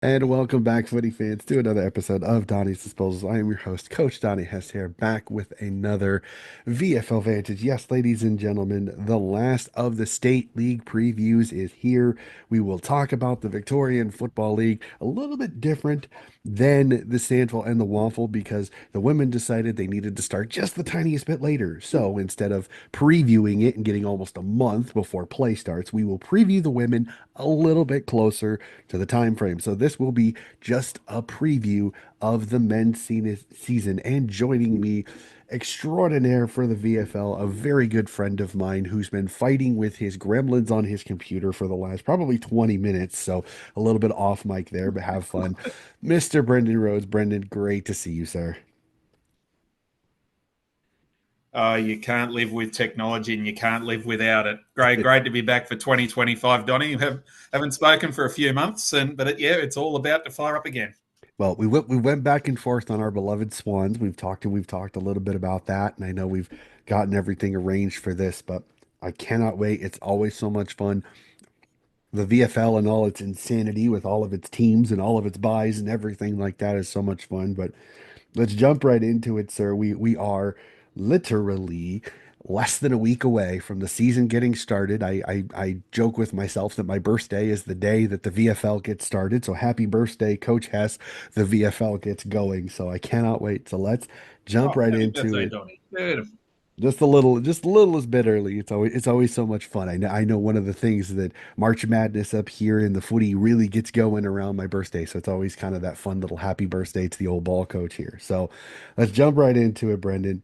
And welcome back, footy fans, to another episode of Donnie's Disposals. I am your host, Coach Donnie Hess here, back with another VFL Vantage. Yes, ladies and gentlemen, the last of the state league previews is here. We will talk about the Victorian Football League, a little bit different than the Sandville and the Waffle because the women decided they needed to start just the tiniest bit later. So instead of previewing it and getting almost a month before play starts, we will preview the women a little bit closer to the time frame. So this will be just a preview of the men's season. And joining me extraordinaire for the VFL, a very good friend of mine who's been fighting with his gremlins on his computer for the last probably 20 minutes. So a little bit off mic there, but have fun. Mr. Brendan Rhodes. Brendan, great to see you, sir. You can't live with technology and you can't live without it. Great to be back for 2025, Donny. Haven't spoken for a few months, but it's all about to fire up again. Well, we went back and forth on our beloved Swans. We've talked a little bit about that, and I know we've gotten everything arranged for this, but I cannot wait. It's always so much fun. The VFL and all its insanity with all of its teams and all of its buys and everything like that is so much fun. But let's jump right into it, sir. We are literally less than a week away from the season getting started. I joke with myself that my birthday is the day that the VFL gets started. So happy birthday, Coach Hess. The VFL gets going. So I cannot wait. So let's jump Oh, right happy into birthday, it. Donny. Beautiful. Just a little is bit early. It's always so much fun. I know one of the things that March Madness up here in the footy really gets going around my birthday. So it's always kind of that fun little happy birthday to the old ball coach here. So let's jump right into it, Brendan.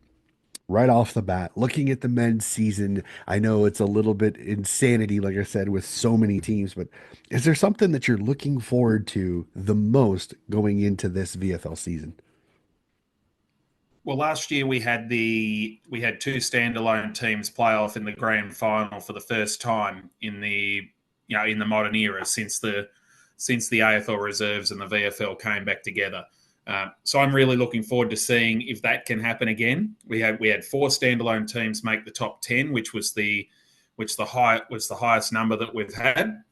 Right off the bat, looking at the men's season, I know it's a little bit insanity, like I said, with so many teams, but is there something that you're looking forward to the most going into this VFL season? Well, last year we had two standalone teams play off in the grand final for the first time in the modern era since the AFL reserves and the VFL came back together. So I'm really looking forward to seeing if that can happen again. We had four standalone teams make the top 10, which the highest number that we've had.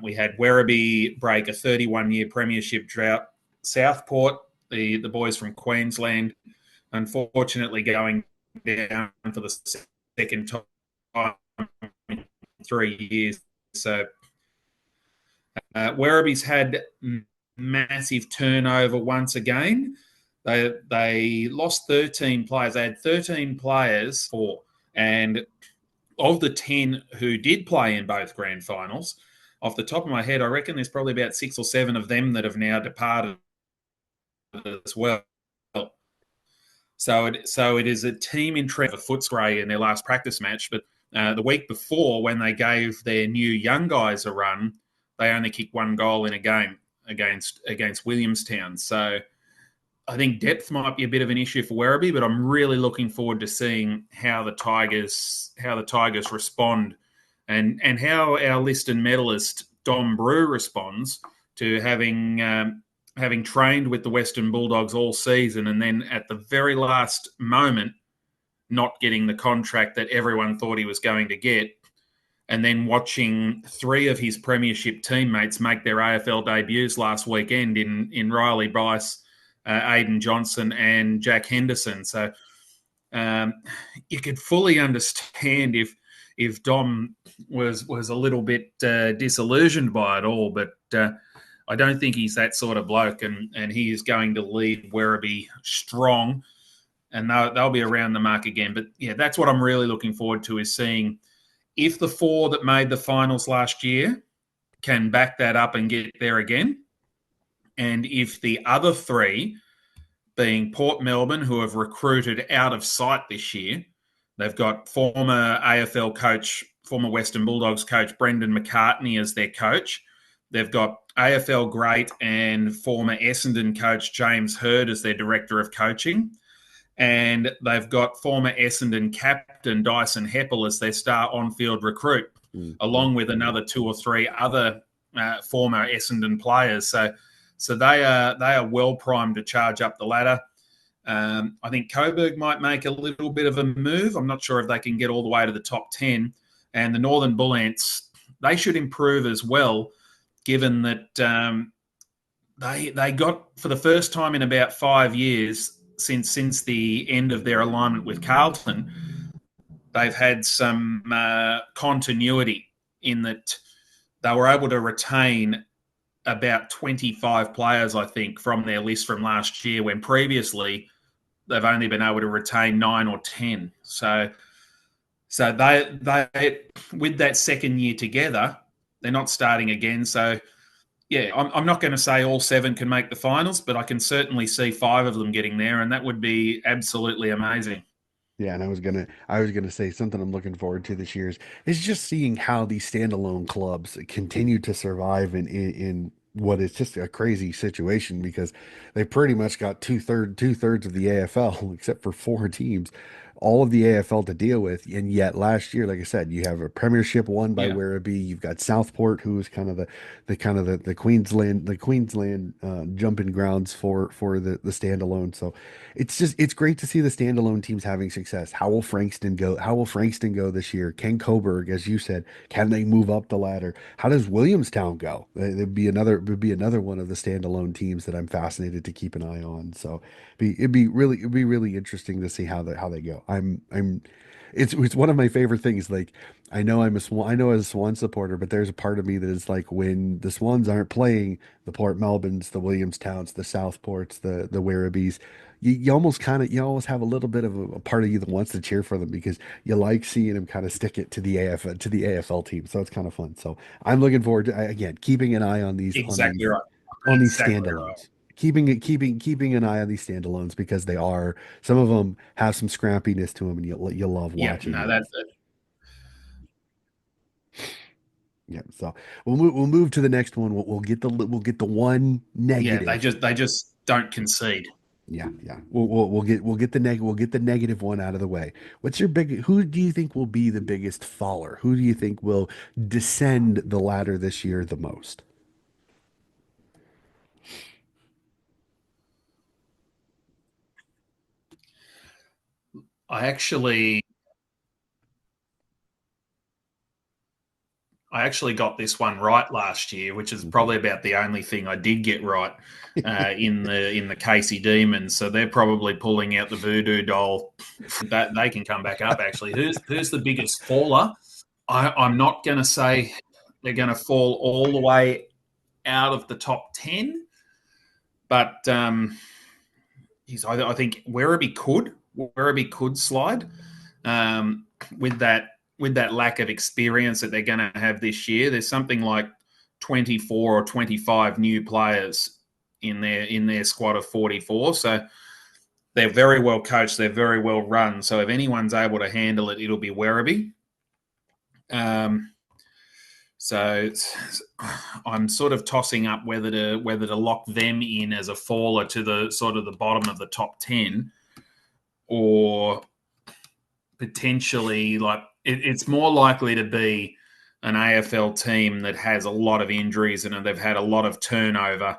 We had Werribee break a 31-year premiership drought. Southport, the boys from Queensland, unfortunately going down for the second time in 3 years. So Werribee's had massive turnover once again. They lost 13 players. They had 13 players and of the 10 who did play in both grand finals, off the top of my head, I reckon there's probably about 6 or 7 of them that have now departed as well. So it is a team in Trevor Footscray in their last practice match, but the week before, when they gave their new young guys a run, they only kicked one goal in a game against Williamstown. So I think depth might be a bit of an issue for Werribee, but I'm really looking forward to seeing how the Tigers respond, and how our Liston medalist Dom Brew responds to having trained with the Western Bulldogs all season, and then at the very last moment not getting the contract that everyone thought he was going to get, and then watching three of his premiership teammates make their AFL debuts last weekend in Riley Bryce, Aidan Johnson, and Jack Henderson. So um, you could fully understand if Dom was a little bit disillusioned by it all, but I don't think he's that sort of bloke, and he is going to lead Werribee strong, and they'll be around the mark again. But yeah, that's what I'm really looking forward to, is seeing if the four that made the finals last year can back that up and get there again, and if the other three, being Port Melbourne, who have recruited out of sight this year, they've got former AFL coach, former Western Bulldogs coach Brendan McCartney as their coach. They've got AFL great and former Essendon coach James Hurd as their director of coaching. And they've got former Essendon captain Dyson Heppel as their star on-field recruit, Mhm. along with another two or three other former Essendon players. So they are well primed to charge up the ladder. I think Coburg might make a little bit of a move. I'm not sure if they can get all the way to the top 10. And the Northern Bull Ants, they should improve as well, given that they got for the first time in about 5 years since the end of their alignment with Carlton, they've had some continuity in that they were able to retain about 25 players, I think, from their list from last year, when previously they've only been able to retain 9 or 10. So they with that second year together, they're not starting again. So yeah, I'm not going to say all seven can make the finals, but I can certainly see five of them getting there, and that would be absolutely amazing. Yeah, and I was gonna say something I'm looking forward to this year is just seeing how these standalone clubs continue to survive in what is just a crazy situation because they pretty much got two thirds of the AFL except for four teams, all of the AFL to deal with. And yet last year, like I said, you have a premiership won by Yeah, Werribee. You've got Southport, who is kind of the Queensland jumping grounds for the standalone. So it's great to see the standalone teams having success. How will Frankston go? How will Frankston go this year? Ken Coburg, as you said, can they move up the ladder? How does Williamstown go? It'd be another one of the standalone teams that I'm fascinated to keep an eye on. So it'd be really interesting to see how they go. It's one of my favorite things. Like I know as a Swan supporter, but there's a part of me that is like when the Swans aren't playing the Port Melbournes, the Williamstowns, the Southports, the Werribees, you almost have a little bit of a part of you that wants to cheer for them because you like seeing them kind of stick it to the AFL team. So it's kind of fun. So I'm looking forward to again keeping an eye on these on exactly these right. on these Exactly right. standalones. Keeping an eye on these standalones because they are some of them have some scrappiness to them and you love Yeah, watching no, them. that Yeah, so we'll move to the next one. We'll get the one yeah, they negative. just don't concede. Yeah, yeah. We'll get the negative one out of the way. Who do you think will be the biggest faller? Who do you think will descend the ladder this year the most? I actually I actually got this one right last year, which is Mhm. probably about the only thing I did get right in the Casey Demons. So they're probably pulling out the voodoo doll. That they can come back up. Actually, who's the biggest faller? I'm not going to say they're going to fall all the way out of the top 10, but I think Werribee could slide um, with that lack of experience that they're going to have this year. There's something like 24 or 25 new players in their squad of 44. So they're very well coached. They're very well run. So if anyone's able to handle it, it'll be Werribee. Um, so I'm sort of tossing up whether to lock them in as a faller to the sort of the bottom of the top 10, or potentially like it's more likely to be an AFL team that has a lot of injuries and they've had a lot of turnover.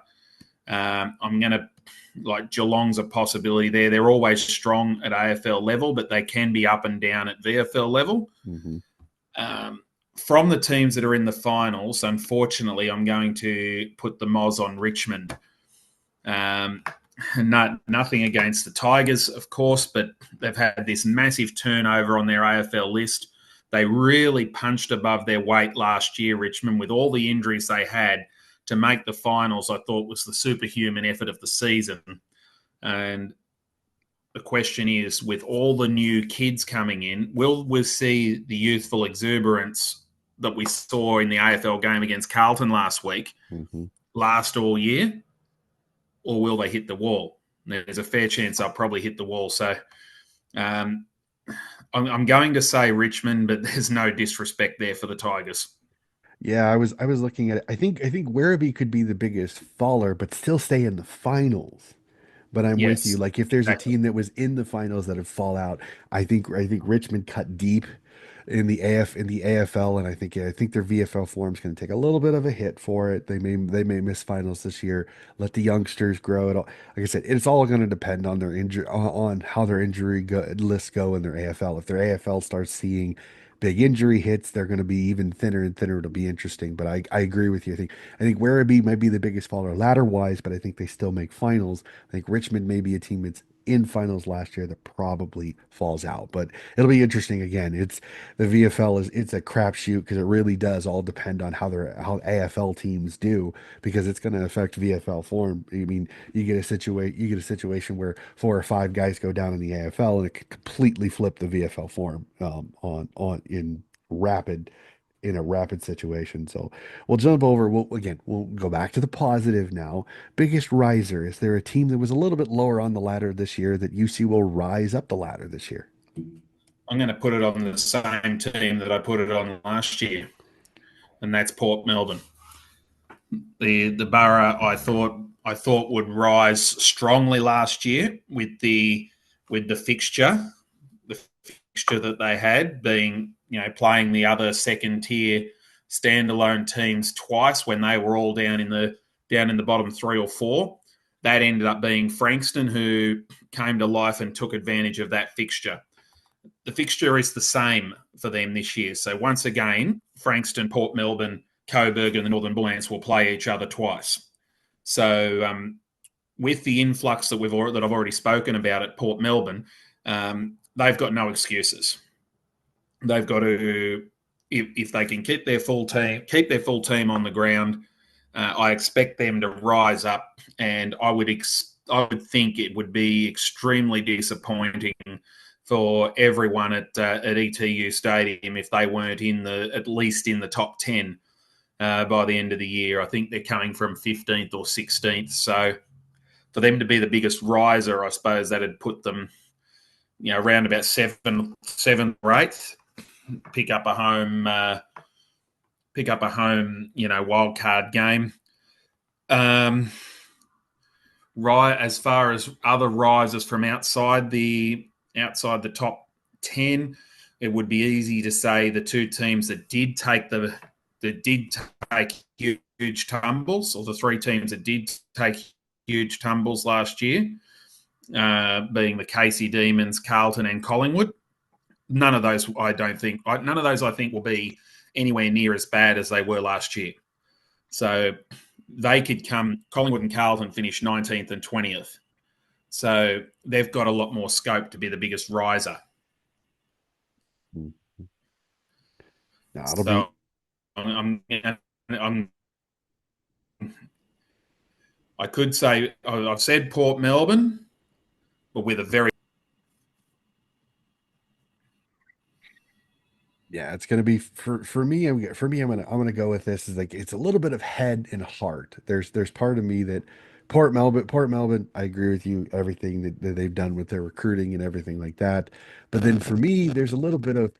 I'm going to like Geelong's a possibility there. They're always strong at AFL level, but they can be up and down at VFL level. Mhm. Um, from the teams that are in the finals, unfortunately, I'm going to put the Moz on Richmond. Um, nothing against the Tigers, of course, but they've had this massive turnover on their AFL list. They really punched above their weight last year, Richmond, with all the injuries they had to make the finals. I thought was the superhuman effort of the season. And the question is, with all the new kids coming in, will we see the youthful exuberance that we saw in the AFL game against Carlton last week Mhm. last all year? Or will they hit the wall? There's a fair chance they'll probably hit the wall. So um, I'm going to say Richmond, but there's no disrespect there for the Tigers. Yeah, I was looking at it. I think Werribee could be the biggest faller, but still stay in the finals. But I'm with you. Yes, Like if there's a exactly. team that was in the finals that would fall out, I think Richmond cut deep in the AFL, and I think their VFL form's going to take a little bit of a hit for it. They may miss finals this year. Let the youngsters grow. Like I said, it's all going to depend on their injury on how their injury lists go in their AFL. If their AFL starts seeing big injury hits, they're going to be even thinner and thinner. It'll be interesting. But I agree with you. I think Werribee might be the biggest faller ladder wise, but I think they still make finals. I think Richmond may be a team that's in finals last year that probably falls out. But it'll be interesting again. It's the VFL is it's a crapshoot because it really does all depend on how AFL teams do because it's going to affect VFL form. I mean, you get a situation where 4 or 5 guys go down in the AFL and it could completely flip the VFL form on rapid in a rapid situation. So we'll jump over. We'll go back to the positive now. Biggest riser. Is there a team that was a little bit lower on the ladder this year that you see will rise up the ladder this year? I'm going to put it on the same team that I put it on last year, and that's Port Melbourne. The borough I thought would rise strongly last year with the fixture that they had being playing the other second tier standalone teams twice when they were all down in the bottom 3 or 4. That ended up being Frankston, who came to life and took advantage of that fixture. The fixture is the same for them this year. So once again, Frankston, Port Melbourne, Coburg, and the Northern Bullants will play each other twice. So with the influx that I've already spoken about at Port Melbourne, they've got no excuses. They've got to, if they can keep their full team on the ground. I expect them to rise up, and I would think it would be extremely disappointing for everyone at ETU Stadium if they weren't at least in the top 10 by the end of the year. I think they're coming from 15th or 16th, so for them to be the biggest riser, I suppose that'd put them, around about seventh or eighth, pick up a home, wild card game. Right, as far as other risers from outside the top 10, it would be easy to say the two teams that did take huge tumbles, or the three teams that did take huge tumbles last year, being the Casey Demons, Carlton, and Collingwood. None of those I think will be anywhere near as bad as they were last year. So they could come. Collingwood and Carlton finish 19th and 20th. So they've got a lot more scope to be the biggest riser. Hmm. No, it'll be So I'm I could say I've said Port Melbourne, but with a very Yeah, it's gonna be for me. I'm gonna go with this. Is like it's a little bit of head and heart. There's part of me that Port Melbourne. I agree with you. Everything that they've done with their recruiting and everything like that. But then for me, there's a little bit of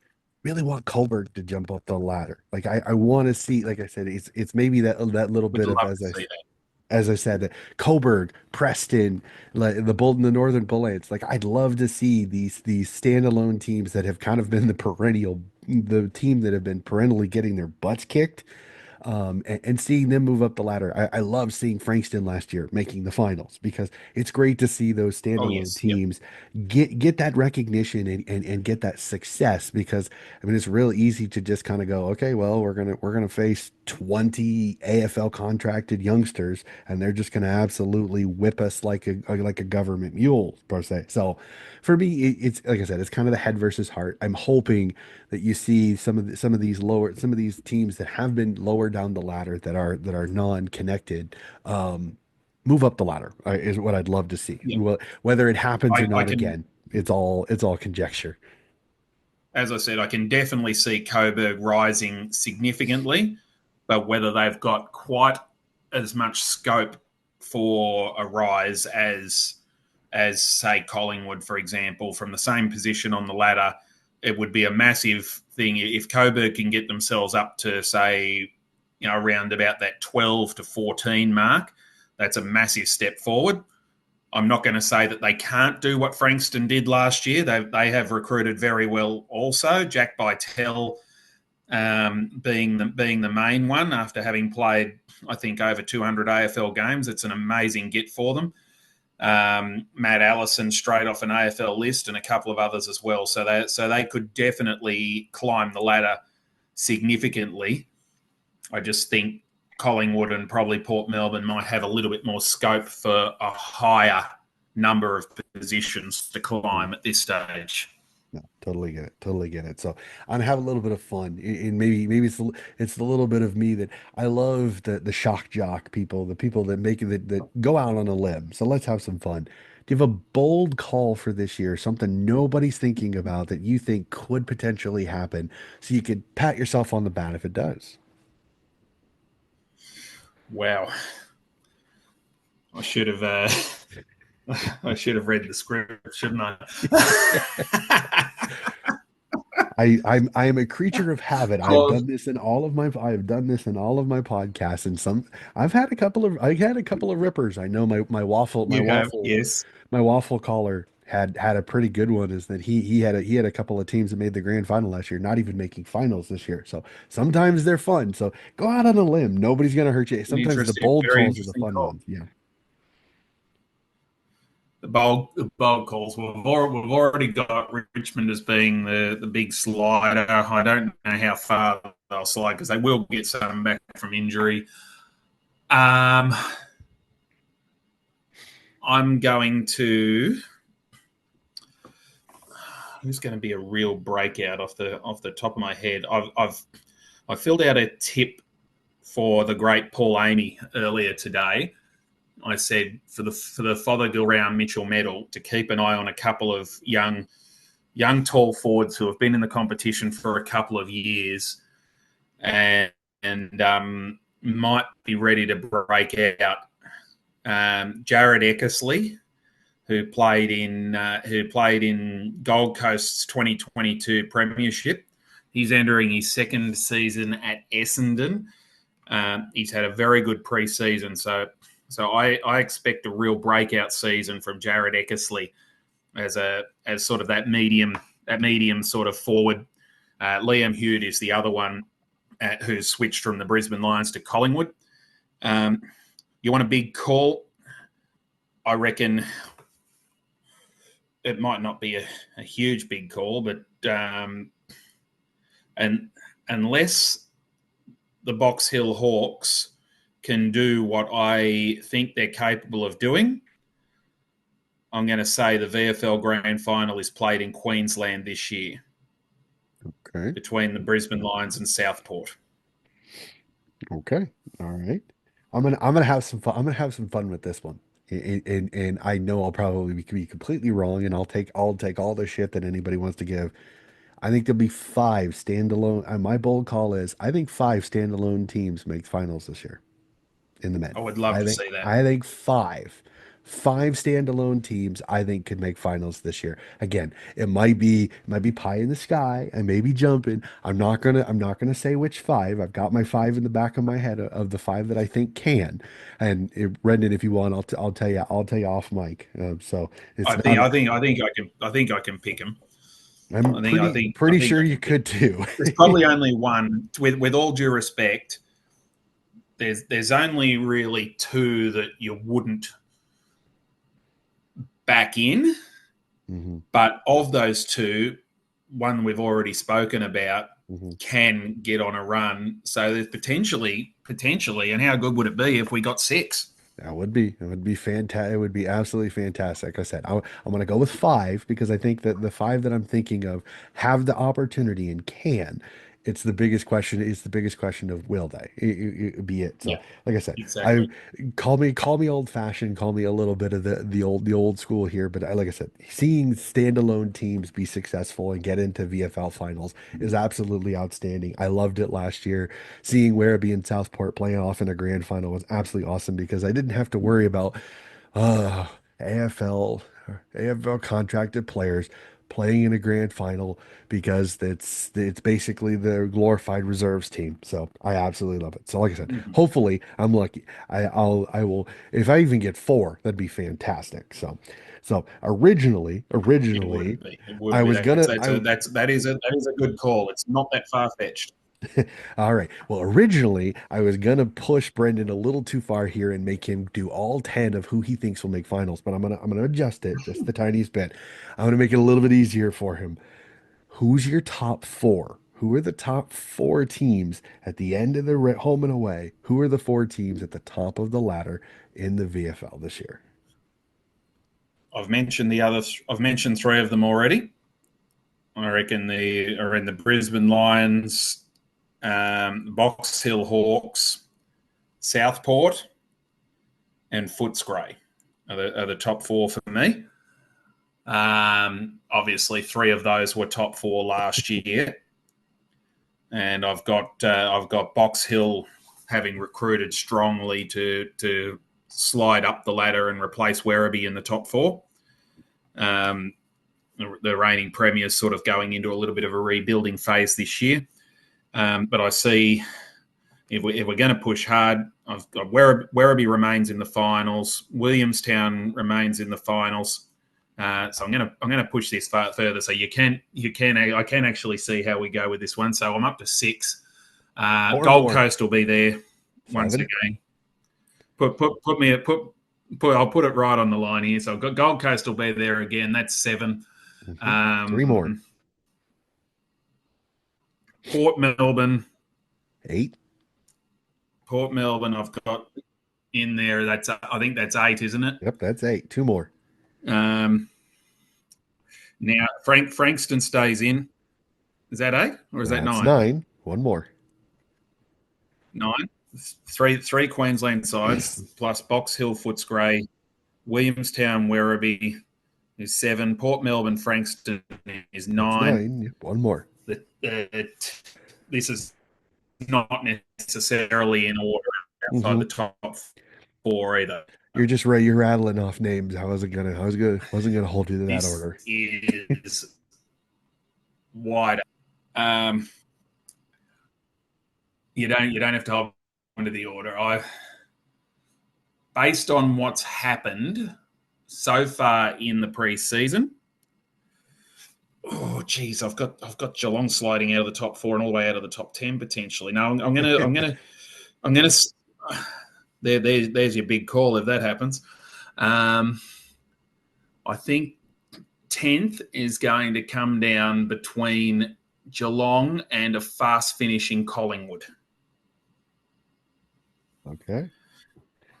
really want Coburg to jump up the ladder. Like I want to see. Like I said, it's maybe that little would bit of love to see that. as I said, Coburg, Preston, like the Northern Bullets. Like I'd love to see these standalone teams that have kind of been the team that have been perennially getting their butts kicked, and seeing them move up the ladder. I love seeing Frankston last year making the finals because it's great to see those Oh standalone yes, yep, teams get that recognition and get that success because I mean it's real easy to just kind of go, okay, well we're gonna face 20 AFL contracted youngsters and they're just gonna absolutely whip us like a government mule per se. So for me, it's like I said, it's kind of the head versus heart. I'm hoping that you see some of these teams that have been lower down the ladder that are non-connected move up the ladder is what I'd love to see. yep. Whether it happens or I not, can, again, it's all conjecture. as I said, I can definitely see Coburg rising significantly, but whether they've got quite as much scope for a rise as say Collingwood, for example, from the same position on the ladder, it would be a massive thing if Coburg can get themselves up to say, around about that 12 to 14 mark. That's a massive step forward. I'm not going to say that they can't do what Frankston did last year. They have recruited very well also. Jack Bytel being the main one after having played, I think, over 200 AFL games. It's an amazing get for them. Matt Allison straight off an AFL list, and a couple of others as well. So they could definitely climb the ladder significantly. I just think Collingwood and probably Port Melbourne might have a little bit more scope for a higher number of positions to climb at this stage. No, totally get it. Totally get it. So I'm gonna have a little bit of fun, and maybe it's the little bit of me that I love the shock jock people, the people that make it that go out on a limb. So let's have some fun. Do you have a bold call for this year, something nobody's thinking about that you think could potentially happen, so you could pat yourself on the back if it does? Wow, I should have. I should have read the script, shouldn't I? I am a creature of habit. Cause I have done this in all of my podcasts, and some I had a couple of rippers. I know you have, yes. my waffle caller had a pretty good one, is that he had a couple of teams that made the grand final last year, not even making finals this year. So sometimes they're fun. So go out on a limb. Nobody's gonna hurt you. An Sometimes the interesting, bold very calls are the interesting fun call. ones. Yeah. The bold calls. We've already got Richmond as being the big slider. I don't know how far they'll slide because they will get some back from injury. Um, I'm going to. Who's going to be a real breakout off the top of my head? I filled out a tip for the great Paul Amy earlier today. I said for the Fothergill round Mitchell medal to keep an eye on a couple of young tall forwards who have been in the competition for a couple of years and might be ready to break out. Jared Eckersley, who played in Gold Coast's 2022 Premiership. He's entering his second season at Essendon. He's had a very good pre-season, so I expect a real breakout season from Jared Eckersley as sort of that medium sort of forward. Liam Hewd is the other one who's switched from the Brisbane Lions to Collingwood. You want a big call? I reckon it might not be a huge big call, but and unless the Box Hill Hawks can do what I think they're capable of doing, I'm going to say the VFL Grand Final is played in Queensland this year Okay. between the Brisbane Lions and Southport. Okay. All right. I'm gonna have some fun. I'm gonna have some fun with this one. And I know I'll probably be completely wrong, and I'll take all the shit that anybody wants to give. I think there'll be five standalone. My bold call is I think five standalone teams make finals this year in the men. I would love to see that. I think five standalone teams I think could make finals this year. Again, it might be pie in the sky. I may be jumping. I'm not gonna say which five. I've got my five in the back of my head of the five that I think can. And Brendan, if you want, I'll tell you off mic. So it's I not. think I think I think I can pick them. I'm I think I think I pretty think sure I you can pick. could too. There's probably only one. With all due respect, there's only really two that you wouldn't back in. Hmm. But of those two, one we've already spoken about Hmm. can get on a run. So there's potentially, and how good would it be if we got six? It would be fantastic. It would be absolutely fantastic. Like I said, I'm going to go with five because I think that the five that I'm thinking of have the opportunity and can. It's the biggest question. It's the biggest question of will they be it. So, Yeah, like I said, I exactly. call me old fashioned, call me a little bit of the old school here. But like I said, seeing standalone teams be successful and get into VFL finals is absolutely outstanding. I loved it last year. Seeing Werribee and Southport playing off in a grand final was absolutely awesome because I didn't have to worry about uh, AFL AFL contracted players playing in a grand final because it's basically the glorified reserves team. So I absolutely love it. So like I said, Mhm. hopefully I'm lucky. I will if I even get four, that'd be fantastic. So It originally would be. It would I be. was That's gonna that's a I that's that is a good call. It's not that far fetched. All right. Well, originally I was gonna push Brendan a little too far here and make him do all 10 of who he thinks will make finals, but I'm gonna adjust it just the tiniest bit. I'm gonna make it a little bit easier for him. Who's your top four? Who are the top four teams at the end of the home and away? Who are the four teams at the top of the ladder in the VFL this year? I've mentioned the other. I've mentioned three of them already. I reckon they are in the Brisbane Lions, Box Hill Hawks, Southport, and Footscray are the top four for me. Obviously, three of those were top four last year, and I've got Box Hill having recruited strongly to slide up the ladder and replace Werribee in the top four. Um, the reigning premiers sort of going into a little bit of a rebuilding phase this year. But I see if we're going to push hard, I've got Werribee remains in the finals. Williamstown remains in the finals. So I'm gonna push this further. So I can actually see how we go with this one. So I'm up to six. Four Gold more. Coast will be there once Seven. again. Put me at put I'll put it right on the line here. So I've got Gold Coast will be there again. That's seven. Three more. Um, Port Melbourne. Eight. Port Melbourne. I've got in there. I think that's eight, isn't it? Yep, that's eight. Two more. Um, now Frankston stays in. Is that eight or is that That's nine? nine. One more. Nine. Three Queensland sides plus Box Hill, Footscray, Williamstown, Werribee is seven. Port Melbourne, Frankston is That's nine. nine. Yep, one more. This is not necessarily in order outside Hmm. the top four either. You're just right. You're rattling off names. Wasn't gonna hold you to that This order. is wider. Um, you don't have to hold into the order. I based on what's happened so far in the preseason. Oh, geez, I've got Geelong sliding out of the top four and all the way out of the top 10 potentially. No, I'm gonna. There's your big call if that happens. Um, I think 10th is going to come down between Geelong and a fast finishing Collingwood. Okay.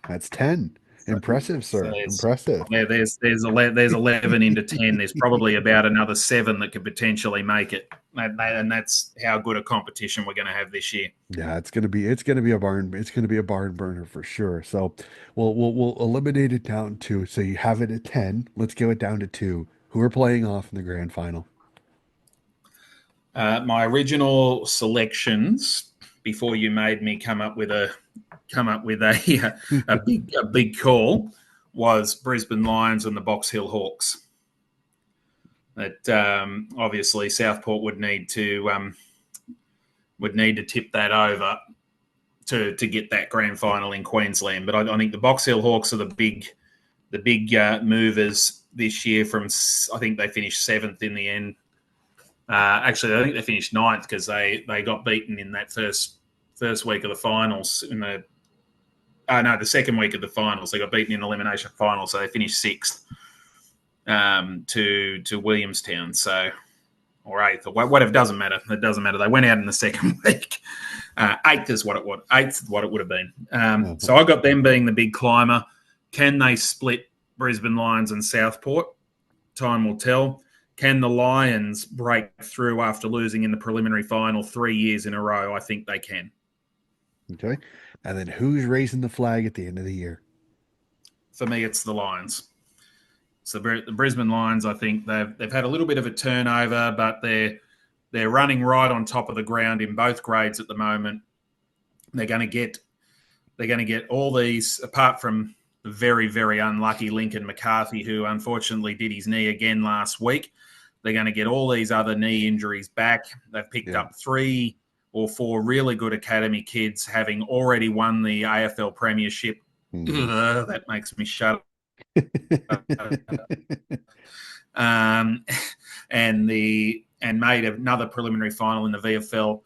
That's 10. So, Impressive, so sir. Impressive. there's 11 into 10. There's probably about another seven that could potentially make it, and that's how good a competition we're going to have this year. Yeah, it's gonna be a barn burner for sure. So we'll eliminate it down to so you have it at 10. Let's go it down to two. Who are playing off in the grand final? My original selections before you made me come up with a big call was Brisbane Lions and the Box Hill Hawks. That obviously Southport would need to tip that over to get that grand final in Queensland. But I think the Box Hill Hawks are the big movers this year. From I think they finished seventh in the end. Actually, I think they finished ninth because they got beaten in that first week of the finals in the the second week of the finals. They got beaten in elimination finals, so they finished sixth to Williamstown. So or eighth or whatever, doesn't matter. It doesn't matter. They went out in the second week. Eighth is what it would. Eighth is what it would have been. So I got them being the big climber. Can they split Brisbane Lions and Southport? Time will tell. Can the Lions break through after losing in the preliminary final 3 years in a row? I think they can. Okay. And then who's raising the flag at the end of the year? For me, it's the Lions. So the Brisbane Lions, I think they've had a little bit of a turnover, but they're running right on top of the ground in both grades at the moment. They're going to get all these, apart from the very, very unlucky Lincoln McCarthy, who unfortunately did his knee again last week. They're going to get all these other knee injuries back. They've picked up 3 or 4 really good academy kids, having already won the AFL Premiership. That makes me shut um, and made another preliminary final in the VFL.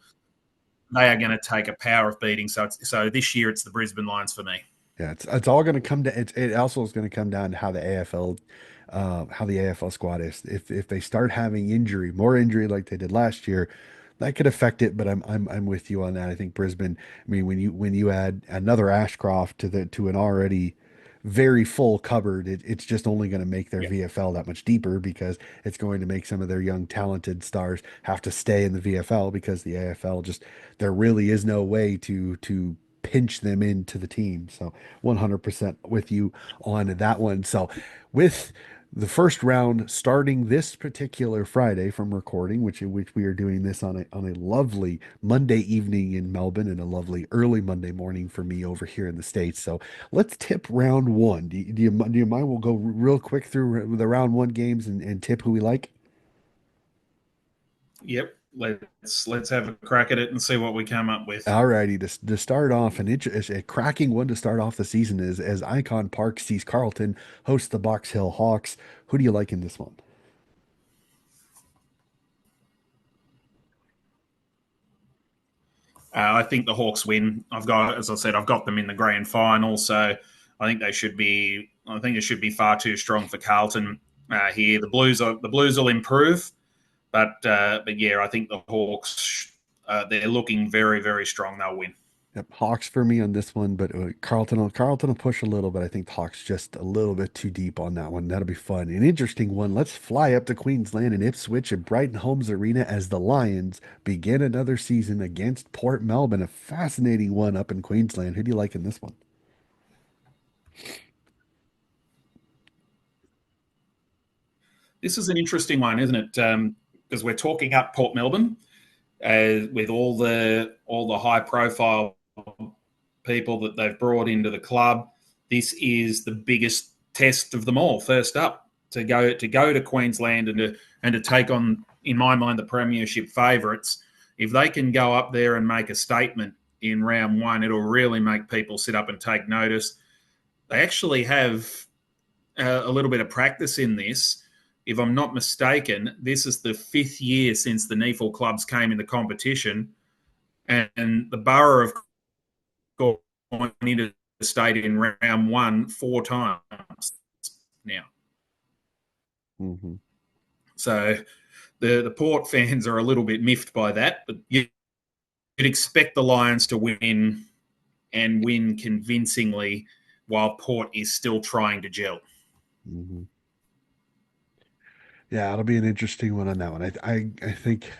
they are going to take a power of beating. So this year it's the Brisbane Lions for me. Yeah, it's all going to come to it also is going to come down to how the AFL squad is. If they start having more injury like they did last year, that could affect it. But I'm with you on that. I think Brisbane. I mean, when you add another Ashcroft to an already very full cupboard, it's just only going to make their Yeah, VFL that much deeper because it's going to make some of their young talented stars have to stay in the VFL because the AFL just there really is no way to pinch them into the team. So 100% with you on that one. So with the first round starting this particular Friday from recording, which we are doing this on a lovely Monday evening in Melbourne and a lovely early Monday morning for me over here in the States. So let's tip round one. Do you mind? We'll go real quick through the round one games and tip who we like. yep. Let's have a crack at it and see what we come up with. Alrighty, to start off, a cracking one to start off the season is as Icon Park sees Carlton host the Box Hill Hawks. Who do you like in this one? I think the Hawks win. As I said, I've got them in the grand final, so I think they should be. I think it should be far too strong for Carlton here. The Blues will improve, but yeah, I think the Hawks they're looking very very strong. They'll win. Yep, Hawks for me on this one, but Carlton will push a little, but I think the Hawks just a little bit too deep on that one. That'll be fun. An interesting one. Let's fly up to Queensland and Ipswich at Brighton Homes Arena as the Lions begin another season against Port Melbourne. A fascinating one up in Queensland. Who do you like in this one? This is an interesting one, isn't it? Because we're talking up Port Melbourne with all the high profile people that they've brought into the club. This is the biggest test of them all. First up, to go to Queensland and to take on, in my mind, the premiership favourites. If they can go up there and make a statement in round one, it'll really make people sit up and take notice. They actually have a little bit of practice in this. If I'm not mistaken, this is the fifth year since the NEFL clubs came in the competition, and the Borough have gone into the state in round one 4 times now. Mm-hmm. So the Port fans are a little bit miffed by that, but you'd expect the Lions to win and win convincingly while Port is still trying to gel. Mm-hmm. Yeah, it'll be an interesting one on that one. I think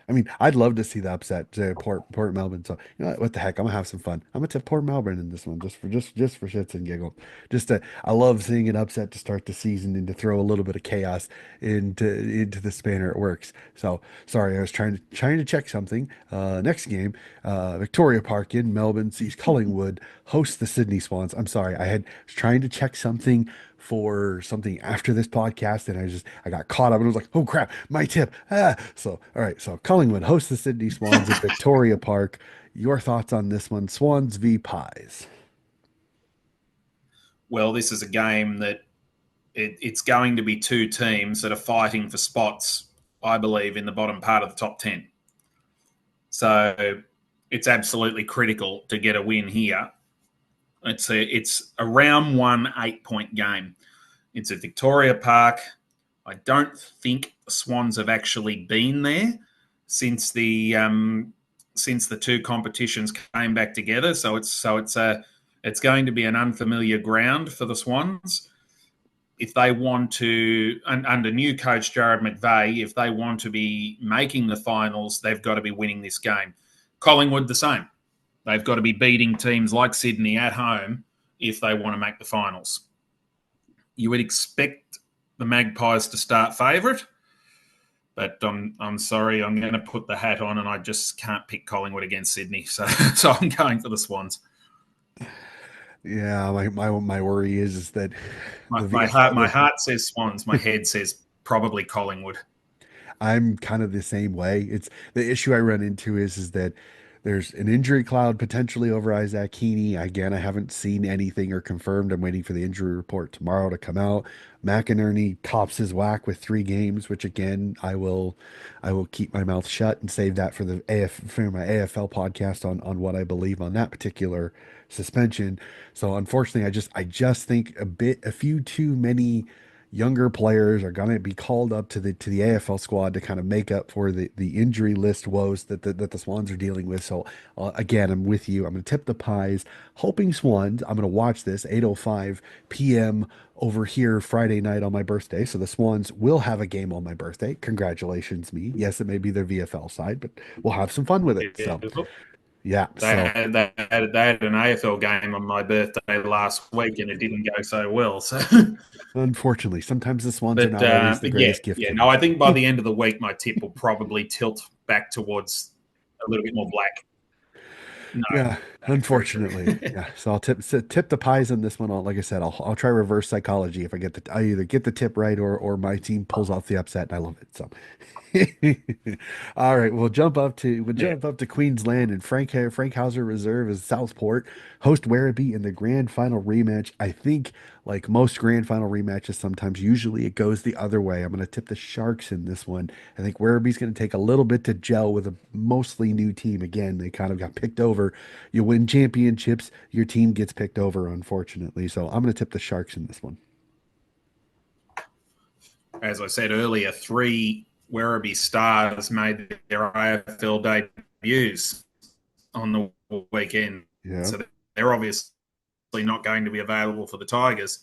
I mean, I'd love to see the upset to Port Melbourne. So you know what the heck, I'm gonna have some fun. I'm gonna tip Port Melbourne in this one just for shits and giggles. I love seeing an upset to start the season and to throw a little bit of chaos into the spanner. It works. So sorry, I was trying to check something. Next game, Victoria Park in Melbourne sees Collingwood host the Sydney Swans. I'm sorry, was trying to check something for something after this podcast, and I got caught up and I was like, oh crap, my tip. So all right, so Collingwood hosts the Sydney Swans at Victoria Park. Your thoughts on this one? Swans v Pies. Well, this is a game that it's going to be two teams that are fighting for spots, I believe, in the bottom part of the top 10. So it's absolutely critical to get a win here. It's a round one 8-point game. It's at Victoria Park. I don't think the Swans have actually been there since the two competitions came back together. It's going to be an unfamiliar ground for the Swans. If they want to, under new coach Jared McVeigh, if they want to be making the finals, they've got to be winning this game. Collingwood the same. They've got to be beating teams like Sydney at home if they want to make the finals. You would expect the Magpies to start favourite, but I'm sorry, I'm going to put the hat on, and I just can't pick Collingwood against Sydney, so I'm going for the Swans. Yeah, my worry is that My, the my VFL heart my just heart says Swans, my head says probably Collingwood. I'm kind of the same way. It's the issue I run into is that There's an injury cloud potentially over Isaac Heaney. Again, I haven't seen anything or confirmed. I'm waiting for the injury report tomorrow to come out. McInerney cops his whack with 3 games, which again I will keep my mouth shut and save that for the for my AFL podcast on what I believe on that particular suspension. So unfortunately, I just think a few too many younger players are going to be called up to the AFL squad to kind of make up for the injury list woes that the Swans are dealing with. So again, I'm with you. I'm going to tip the pies, hoping Swans. I'm going to watch this 8:05 p.m. over here Friday night on my birthday. So the Swans will have a game on my birthday. Congratulations, me. Yes, it may be their VFL side, but we'll have some fun with it. Yeah, So look, yeah. they So had, they, had, they had an AFL game on my birthday last week, and it didn't go so well. So, unfortunately, sometimes the Swans are but not always the yeah, greatest gift yeah. No, givers. I think by the end of the week, my tip will probably tilt back towards a little bit more black. No, Yeah, no, true, true. unfortunately. Yeah. So I'll tip the pies on this one. Like I said, I'll try reverse psychology if I either get the tip right or my team pulls off the upset and I love it. So all right, we'll Yeah. jump up to Queensland and Frank Hauser Reserve is Southport host Werribee in the grand final rematch. I think like most grand final rematches, sometimes usually it goes the other way. I'm going to tip the Sharks in this one. I think Werribee's going to take a little bit to gel with a mostly new team. Again, they kind of got picked over. You win championships, your team gets picked over, unfortunately. So I'm going to tip the Sharks in this one. As I said earlier, 3 Werribee Stars made their AFL debuts on the weekend. Yeah. So they're obviously not going to be available for the Tigers.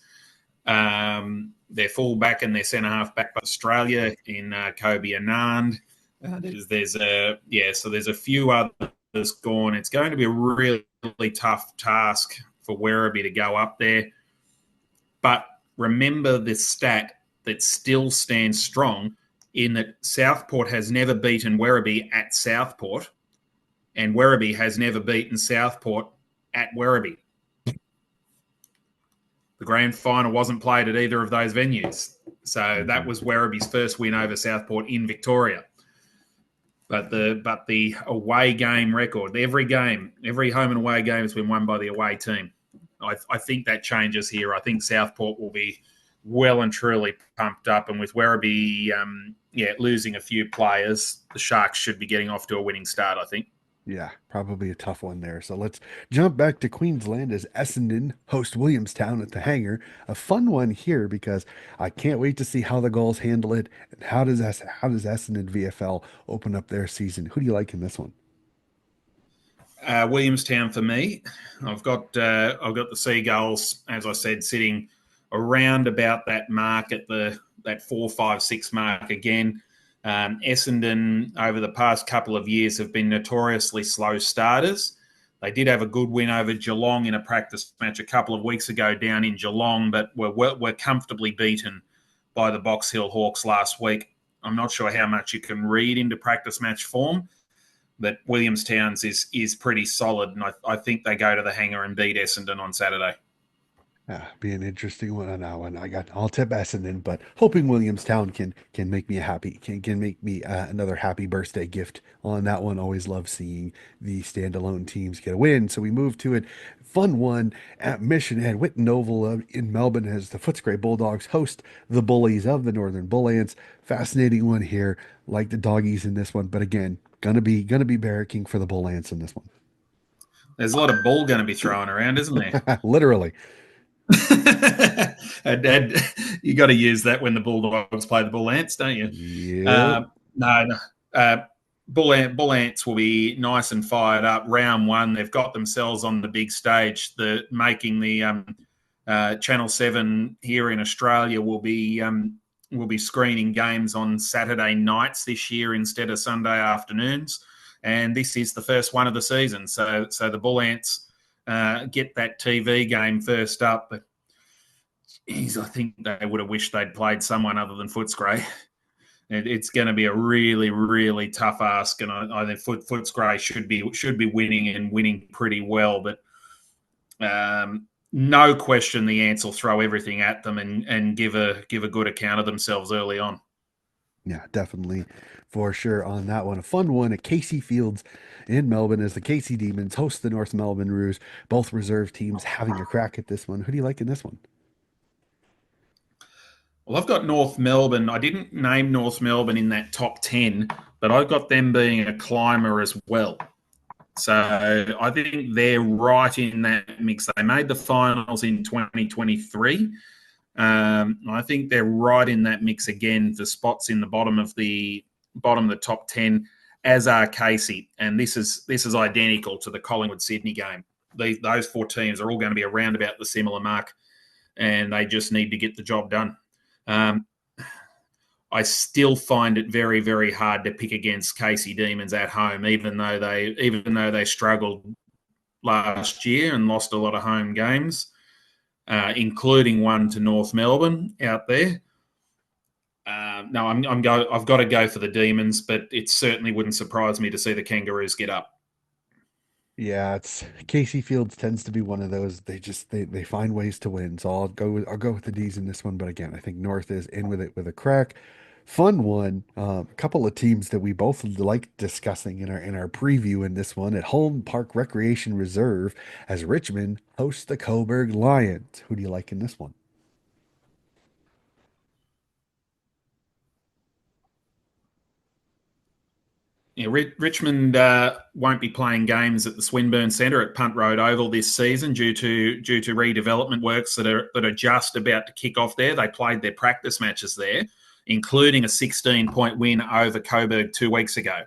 Their fullback and their centre half back by Australia in Kobe Anand. So there's a few others gone. It's going to be a really, really tough task for Werribee to go up there. But remember this stat that still stands strong in that Southport has never beaten Werribee at Southport, and Werribee has never beaten Southport at Werribee. The grand final wasn't played at either of those venues. So that Mhm. was Werribee's first win over Southport in Victoria. But the away game record, every home and away game has been won by the away team. I think that changes here. I think Southport will be well and truly pumped up, and with Werribee, losing a few players, the Sharks should be getting off to a winning start. I think. Yeah, probably a tough one there. So let's jump back to Queensland as Essendon host Williamstown at the Hangar. A fun one here because I can't wait to see how the Gulls handle it and how does Essendon VFL open up their season. Who do you like in this one? Williamstown for me. I've got the Seagulls, as I said, sitting around about that mark at that 4-5-6 mark again. Essendon over the past couple of years have been notoriously slow starters. They did have a good win over Geelong in a practice match a couple of weeks ago down in Geelong, but were comfortably beaten by the Box Hill Hawks last week. I'm not sure how much you can read into practice match form, but Williamstown's is pretty solid, and I think they go to the Hangar and beat Essendon on Saturday. Be an interesting one on that one. I'll tip Essendon, but hoping Williamstown can make me can make me another happy birthday gift on that one. Always love seeing the standalone teams get a win. So we move to it. Fun one at Mission Head, Whitten Oval in Melbourne as the Footscray Bulldogs host the Bullies of the Northern Bullants. Fascinating one here, like the doggies in this one, but again, gonna be barracking for the Bullants in this one. There's a lot of ball going to be thrown around, isn't there? Literally. and you got to use that when the Bulldogs play the Bull Ants, don't you? Yep. No, no. Bull Ants will be nice and fired up. Round one, they've got themselves on the big stage. Making the Channel 7 here in Australia will be screening games on Saturday nights this year instead of Sunday afternoons. And this is the first one of the season. So the Bull Ants get that TV game first up. But geez, I think they would have wished they'd played someone other than Footscray. It's going to be a really, really tough ask, and I think Footscray should be winning and winning pretty well. But no question, the Ants will throw everything at them and give a good account of themselves early on. Yeah, definitely for sure on that one. A fun one at Casey Fields in Melbourne as the Casey Demons host the North Melbourne Roos. Both reserve teams having a crack at this one. Who do you like in this one? Well, I've got North Melbourne. I didn't name North Melbourne in that top 10, but I've got them being a climber as well. So I think they're right in that mix. They made the finals in 2023. I think they're right in that mix again for spots in the bottom of the top 10, as are Casey. And this is identical to the Collingwood Sydney game. Those four teams are all going to be around about the similar mark, and they just need to get the job done. Um, I still find it very, very hard to pick against Casey Demons at home, even though they struggled last year and lost a lot of home games, including one to North Melbourne out there. No, I've got to go for the Demons, but it certainly wouldn't surprise me to see the Kangaroos get up. Yeah, it's Casey Fields tends to be one of those. They find ways to win. So I'll go with the D's in this one. But again, I think North is in with it with a crack. Fun one. A couple of teams that we both like discussing in our preview in this one at Home Park Recreation Reserve as Richmond hosts the Coburg Lions. Who do you like in this one? Yeah, Richmond won't be playing games at the Swinburne Centre at Punt Road Oval this season due to redevelopment works that are just about to kick off there. They played their practice matches there, including a 16-point win over Coburg 2 weeks ago.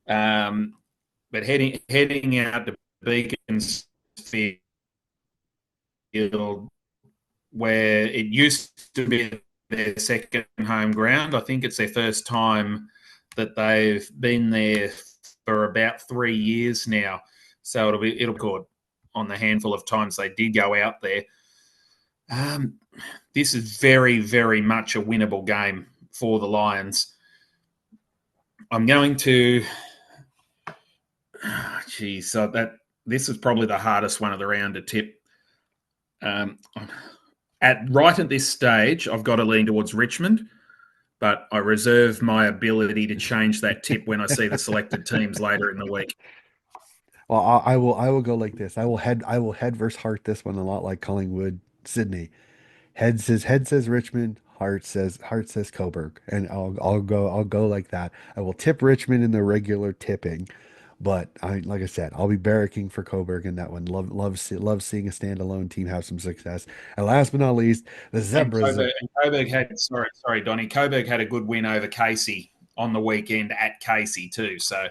But heading out to Beaconsfield, where it used to be their second home ground, I think it's their first time that they've been there for about 3 years now. So it'll be good on the handful of times they did go out there. Um, this is very, very much a winnable game for the Lions. I'm going to, geez, so that this is probably the hardest one of the round to tip. Um, right at this stage, I've got to lean towards Richmond, but I reserve my ability to change that tip when I see the selected teams later in the week. Well, I will go like this. I will head versus heart this one a lot like Collingwood, Sydney. Head says Richmond, heart says Coburg, and I'll go like that. I will tip Richmond in the regular tipping, but like I said, I'll be barracking for Coburg in that one. Love seeing a standalone team have some success. And last but not least, the And Zebras. Coburg had sorry, Donny. Coburg had a good win over Casey on the weekend at Casey too. So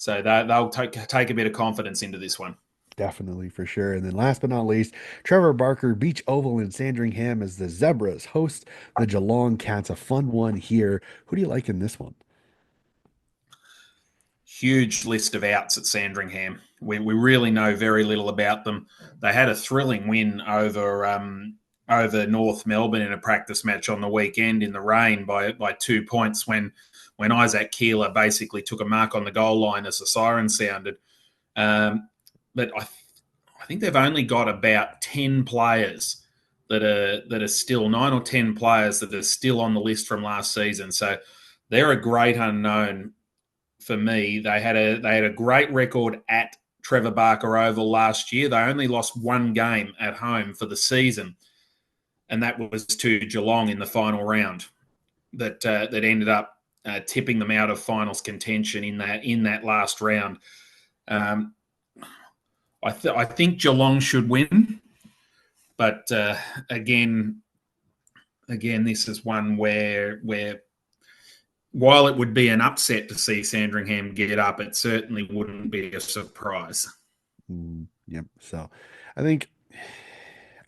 they'll take a bit of confidence into this one. Definitely for sure. And then last but not least, Trevor Barker Beach Oval in Sandringham as the Zebras host the Geelong Cats. A fun one here. Who do you like in this one? Huge list of outs at Sandringham. We really know very little about them. They had a thrilling win over North Melbourne in a practice match on the weekend in the rain by 2 points when Isaac Keeler basically took a mark on the goal line as the siren sounded. But I think they've only got about 10 players that are still 9 or 10 players that are still on the list from last season. So they're a great unknown for me. They had a great record at Trevor Barker Oval last year. They only lost one game at home for the season, and that was to Geelong in the final round. That ended up tipping them out of finals contention in that last round. Um, I think Geelong should win, but again, this is one where while it would be an upset to see Sandringham get up, it certainly wouldn't be a surprise. Yep. So I think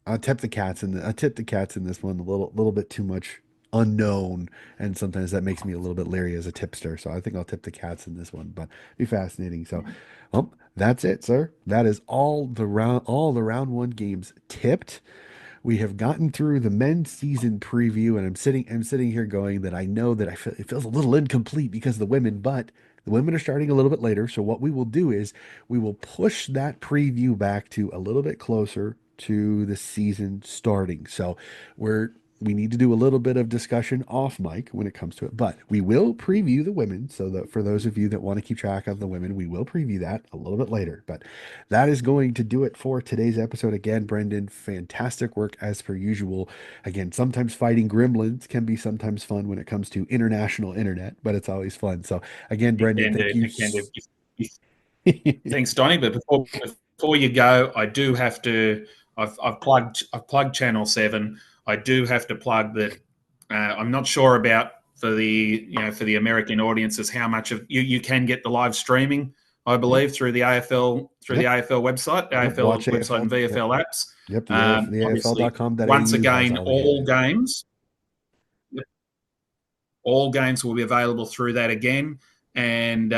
I tip the cats in this one a little bit too much unknown, and sometimes that makes me a little bit leery as a tipster. So I think I'll tip the cats in this one, but be fascinating. So, that's it, sir. That is all the round one games tipped. We have gotten through the men's season preview, and I'm sitting here going that I know that it feels a little incomplete because of the women, but the women are starting a little bit later. So what we will do is we will push that preview back to a little bit closer to the season starting. So we're we need to do a little bit of discussion off mic when it comes to it, but we will preview the women. So that for those of you that want to keep track of the women, we will preview that a little bit later. But that is going to do it for today's episode. Again, Brendan, fantastic work as per usual. Again, sometimes fighting gremlins can be sometimes fun when it comes to international internet, but it's always fun. So again, It Brendan, can do. thank you. It can do. Thanks, Donny. But before you go, I do have to. I've plugged Channel 7. I do have to plug that. I'm not sure about for the American audiences how much of you can get the live streaming. I Yep. believe through the AFL Yep. Yep. AFL Watch website, AFL. and Yep. VFL apps. Yep. The Obviously, once AFL.com.au has again, all the games. all games will be available through that again. And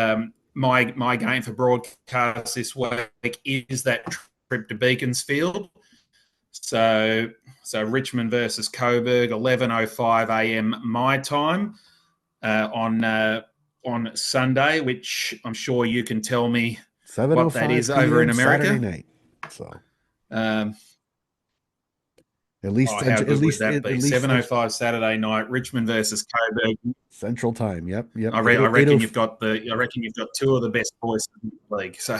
my game for broadcast this week is that trip to Beaconsfield. So Richmond versus Coburg, 11:05 a.m. my time on Sunday, which I'm sure you can tell me what that 7:05 is over in p.m. Saturday America. night. So Um, at least oh, how at good would least that at be? least 7:05 Saturday night, Richmond versus Coburg. Central Time. Yep. Yep. I 80. reckon you've got two of the best voices in the league. So,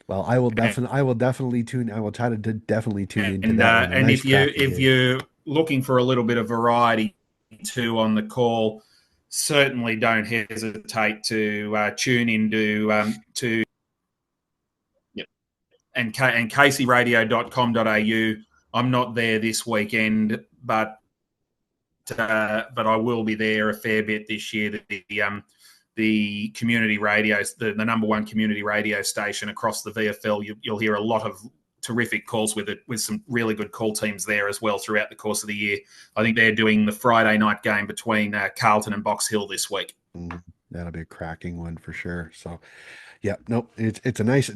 Well, I will try to definitely tune into that one. A and nice if you cracking if game. you're looking for a little bit of variety too on the call, certainly don't hesitate to tune into to and caseyradio.com.au. I'm not there this weekend, but I will be there a fair bit this year. The community radios, the number one community radio station across the VFL, you'll hear a lot of terrific calls with it, with some really good call teams there as well throughout the course of the year. I think they're doing the Friday night game between Carlton and Box Hill this week. That'll be a cracking one for sure. So yeah, nope. It's a nice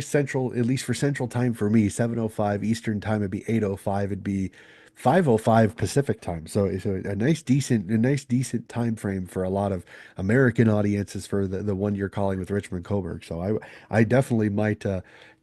central, at least for central time for me. 7:05 Eastern time. It'd be 8:05. It'd be 5:05 Pacific time. So a nice decent time frame for a lot of American audiences for the one you're calling with Richmond Coburg. So I definitely might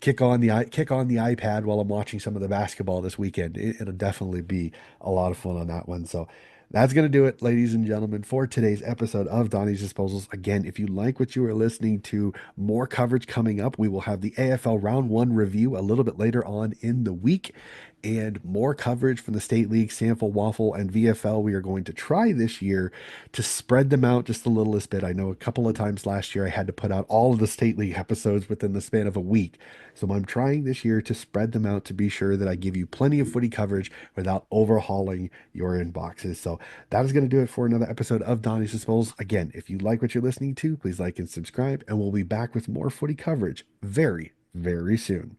kick on the iPad while I'm watching some of the basketball this weekend. It'll definitely be a lot of fun on that one. So that's going to do it, ladies and gentlemen, for today's episode of Donnie's Disposals. Again, if you like what you are listening to, more coverage coming up. We will have the AFL Round 1 review a little bit later on in the week and more coverage from the State League, Sample Waffle, and VFL. We are going to try this year to spread them out just the littlest bit. I know a couple of times last year I had to put out all of the State League episodes within the span of a week. So I'm trying this year to spread them out to be sure that I give you plenty of footy coverage without overhauling your inboxes. So that is going to do it for another episode of Donnie's Disposals. Again, if you like what you're listening to, please like and subscribe, and we'll be back with more footy coverage very, very soon.